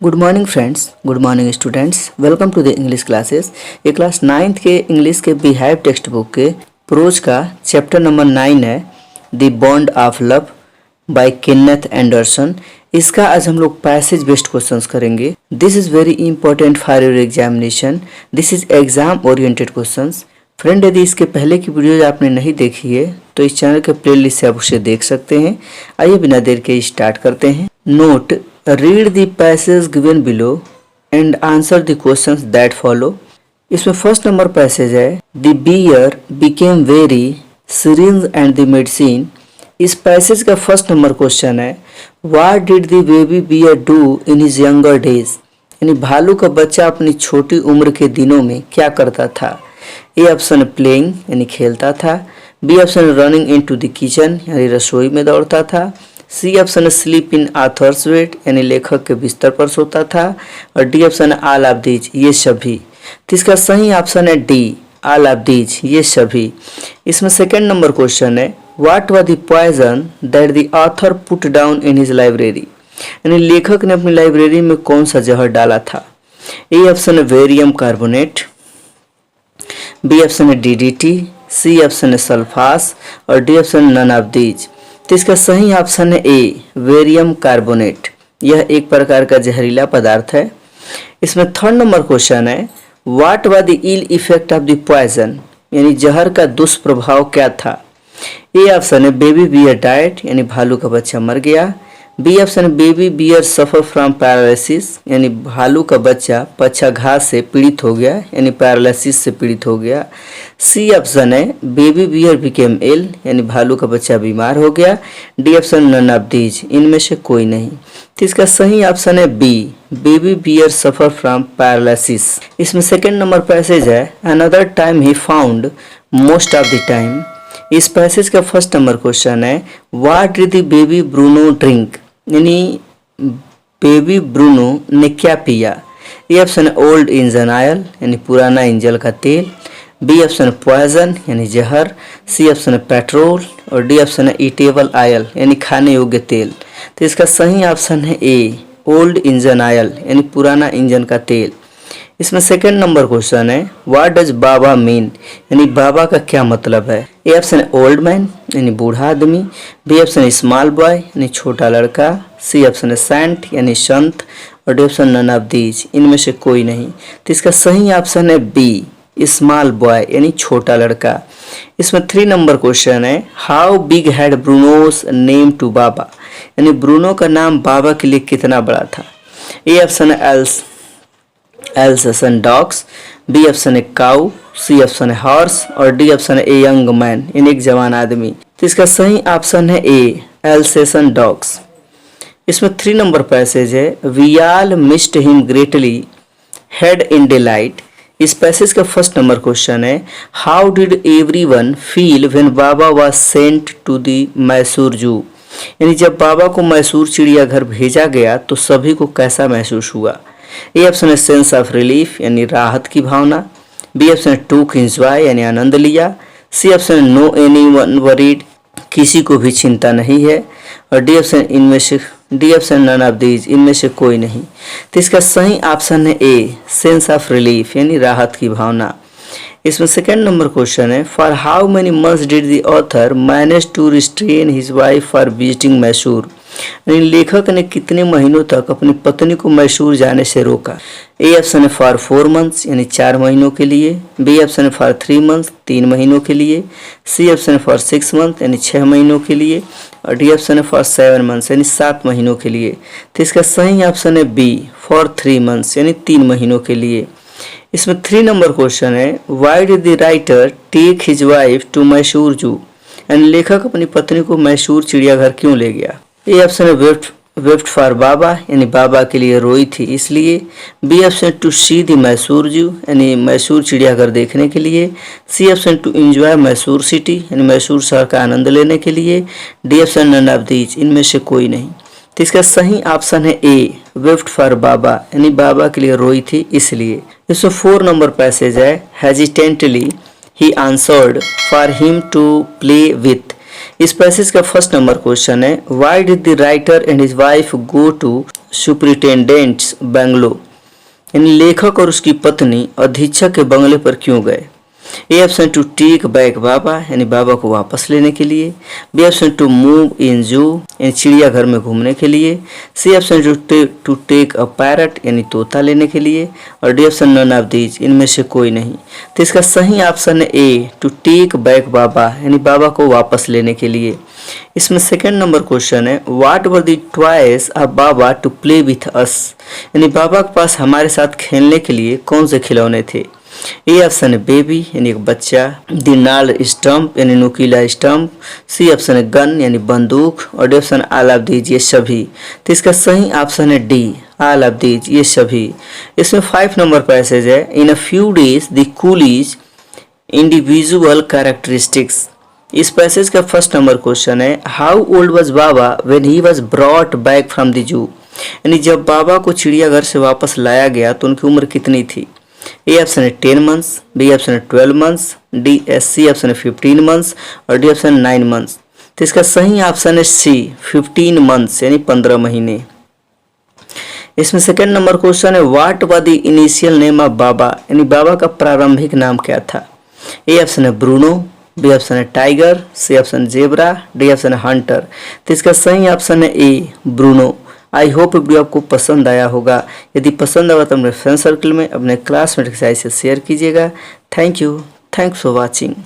Good morning friends, good morning students. Welcome to the English classes. ये class 9th के English के Beehive textbook के prose का chapter number 9 है, the bond of love by Kenneth Anderson. इसका आज हम लोग पैसेज बेस्ड क्वेश्चंस करेंगे। This is very important for your examination. This is exam oriented questions. Friend, यदि इसके पहले की वीडियोज आपने नहीं देखी है तो इस चैनल के प्लेलिस्ट से आप उसे देख सकते हैं। आइए बिना देर के स्टार्ट करते हैं। Note: read the passage given below and answer the questions that follow। इसमें फर्स्ट नंबर पैसेज है, the bear became very syringe and the medicine। इस पैसेज का फर्स्ट नंबर क्वेश्चन है, what did the baby bear do in his younger days। यानी भालू का बच्चा अपनी छोटी उम्र के दिनों में क्या करता था। ए ऑप्शन प्लेइंग यानी खेलता था, B option running into the kitchen यानी रसोई में दौड़ता था, C option sleep in author's bed यानी लेखक के बिस्तर पर सोता था, और D option all of these ये सभी। तो इसका सही ऑप्शन है डी, ऑल ऑफ दीज ये सभी। इसमें सेकंड नंबर क्वेश्चन है, what was the poison that the author put down in his library. यानी लेखक ने अपनी लाइब्रेरी में कौन सा जहर डाला था। ए ऑप्शन है वेरियम कार्बोनेट, बी ऑप्शन है डीडीटी, सी ऑप्शन है सल्फास, और D option none of these. तो इसका सही ऑप्शन है ए, वेरियम कार्बोनेट। यह एक प्रकार का जहरीला पदार्थ है। इसमें थर्ड नंबर क्वेश्चन है, what was the ill effect of the poison. यानी जहर का दुष्प्रभाव क्या था। ए ऑप्शन है बेबी बियर डाइट यानी भालू का बच्चा मर गया, B option baby bear suffer from paralysis यानी भालू का बच्चा पक्षाघात से पीड़ित हो गया यानी पैरालिसिस से पीड़ित हो गया, सी ऑप्शन है बेबी बियर बिकेम इल यानी भालू का बच्चा बीमार हो गया, D option none of these इनमें से कोई नहीं। तो इसका सही ऑप्शन है B, baby bear suffer from paralysis. इसमें सेकेंड नंबर पैसेज है, another time he found most of the time. इस पैसेज का फर्स्ट नंबर क्वेश्चन है, what did the baby Bruno drink. यानी बेबी ब्रूनो ने क्या पिया। ए ऑप्शन है ओल्ड इंजन ऑयल यानी पुराना इंजन का तेल, बी ऑप्शन है पॉइजन यानी जहर, सी ऑप्शन है पेट्रोल, और डी ऑप्शन है ईटेबल ऑयल यानी खाने योग्य तेल। तो इसका सही ऑप्शन है ए, ओल्ड इंजन ऑयल यानी पुराना इंजन का तेल। इसमें सेकंड नंबर क्वेश्चन है, व्हाट डज बाबा मीन। यानी बाबा का क्या मतलब है। ए ऑप्शन है ओल्ड मैन यानी बूढ़ा आदमी, बी ऑप्शन है स्मॉल बॉय यानी छोटा लड़का, सी ऑप्शन है सेंट यानी संत, और D option none of these इनमें से कोई नहीं। तो इसका सही ऑप्शन है बी, स्मॉल बॉय यानी छोटा लड़का। इसमें 3 नंबर क्वेश्चन है, how big had Bruno's name to Baba. यानी ब्रूनो का नाम बाबा के लिए कितना बड़ा था। ए ऑप्शन है एल्सेसन डॉग्स, बी ऑप्शन है काउ, सी ऑप्शन है हॉर्स, और डी ऑप्शन है ए यंग मैन यानी एक जवान आदमी। तो इसका सही ऑप्शन है ए, एल्सेसन डॉग्स। इसमें 3 नंबर पैसेज है, we all missed him greatly head in delight. इस पैसेज का फर्स्ट नंबर क्वेश्चन है, how did everyone feel when Baba was sent to the Mysore zoo. यानी जब बाबा को मैसूर चिड़ियाघर भेजा गया तो सभी को कैसा महसूस हुआ। ए ऑप्शन है सेंस ऑफ रिलीफ यानी राहत की भावना, बी ऑप्शन है टूक एंजॉय यानी आनंद लिया, सी ऑप्शन है नो एनीवन वरीड किसी को भी चिंता नहीं है, और D option none of these इनमें से कोई नहीं। तो इसका सही ऑप्शन है ए, सेंस ऑफ रिलीफ यानी राहत की भावना। इसमें सेकंड नंबर क्वेश्चन है, for how many months did the author manage to restrain his wife for visiting Mysore. यानी लेखक ने कितने महीनों तक अपनी पत्नी को मैसूर जाने से रोका। ए ऑप्शन है फॉर 4 मंथ्स यानी 4 महीनों के लिए, बी ऑप्शन है फॉर 3 मंथ्स 3 महीनों के लिए, सी ऑप्शन है फॉर 6 मंथ यानी 6 महीनों के लिए, और डी ऑप्शन है फॉर 7 मंथ्स यानी 7 महीनों के लिए। तो इसका सही ऑप्शन है बी, फॉर 3 मंथ्स यानी 3 महीनों के लिए। इसमें 3 नंबर क्वेश्चन है, why did the writer take his wife to Mysore zoo. यानी लेखक अपनी पत्नी को मैसूर चिड़ियाघर क्यों ले गया। ए ऑप्शन है वेप्ट फॉर बाबा यानी बाबा के लिए रोई थी इसलिए, B option to see the Mysore zoo यानी मैसूर चिड़ियाघर देखने के लिए, C option to enjoy Mysore city यानी मैसूर शहर का आनंद लेने के लिए, D option none of these इनमें से कोई नहीं। तो इसका सही ऑप्शन है ए, वेप्ट फॉर बाबा यानी बाबा के लिए रोई थी इसलिए। इसमें 4 नंबर पैसेज है, hesitantly he answered for him to play with. इस पैसेज का फर्स्ट नंबर क्वेश्चन है, why did the writer and his wife go to superintendent's bungalow, यानी लेखक और उसकी पत्नी अधीक्षक के बंगले पर क्यों गए। A option to take back Baba, यानी बाबा को वापस लेने के लिए। B option to move in zoo, यानी चिड़ियाघर में घूमने के लिए। C option to take a parrot, यानी तोता लेने के लिए। और D option none of these, इनमें से कोई नहीं। तो इसका सही ऑप्शन है A, to take back Baba, यानी बाबा को वापस लेने के लिए। इसमें सेकंड नंबर क्वेश्चन है, what were the toys of Baba to play with us, यानी बाबा के पास हमारे साथ खेलने के लिए कौन से खिलौने थे। ए ऑप्शन है बेबी, यानी एक बच्चा। द नाल स्टम्प, यानी नुकीला स्टम्प। सी ऑप्शन है गन, यानी बंदूक। और D option all of these, ये सभी। तो इसका सही ऑप्शन है डी, ऑल ऑफ दीज, ये सभी। इसमें 5 नंबर पैसेज है, in a few days the coolies individual characteristics. इस पैसेज का फर्स्ट नंबर क्वेश्चन है, how old was Baba when he was brought back from the zoo, यानी जब बाबा को चिड़ियाघर से वापस लाया गया तो उनकी उम्र कितनी थी। ए ऑप्शन है 10 मंथ्स, बी ऑप्शन है 12 मंथ्स, सी ऑप्शन है 15 मंथ्स और डी ऑप्शन 9 मंथ्स। तो इसका सही ऑप्शन है सी, 15 मंथ्स, यानी 15 महीने। इसमें सेकंड नंबर क्वेश्चन है, what was the initial name of Baba, यानी बाबा का प्रारंभिक नाम क्या था। ए ऑप्शन है ब्रूनो, बी ऑप्शन है tiger, C option zebra, D option है हंटर। तो इसका सही ऑप्शन है A, Bruno. I hope video आपको पसंद आया होगा। यदि पसंद आया तो अपने फ्रेंड सर्कल में, अपने क्लासमेट के साथ शेयर कीजिएगा। Thank you, thanks for watching.